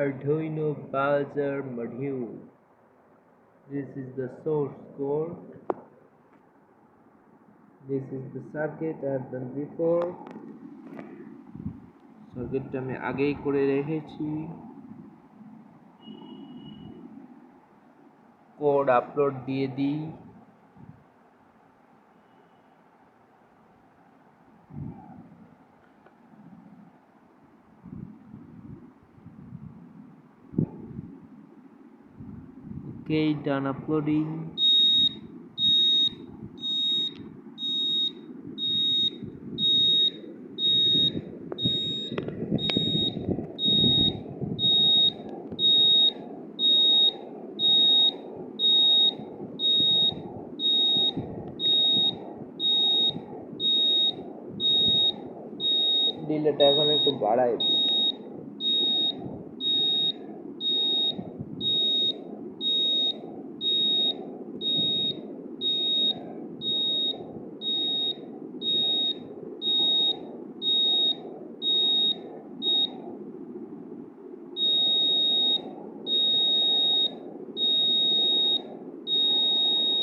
Arduino Bazar module. This is the source code. This is the circuit I have done before. সার্কিটটা আমি আগেই করে রেখেছি। Code upload দিয়ে দিই। Okay, done uploading. ডিলেটা এখন একটু বাড়াই দিই।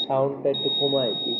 সাউন্ডটা একটু কমাই দিই।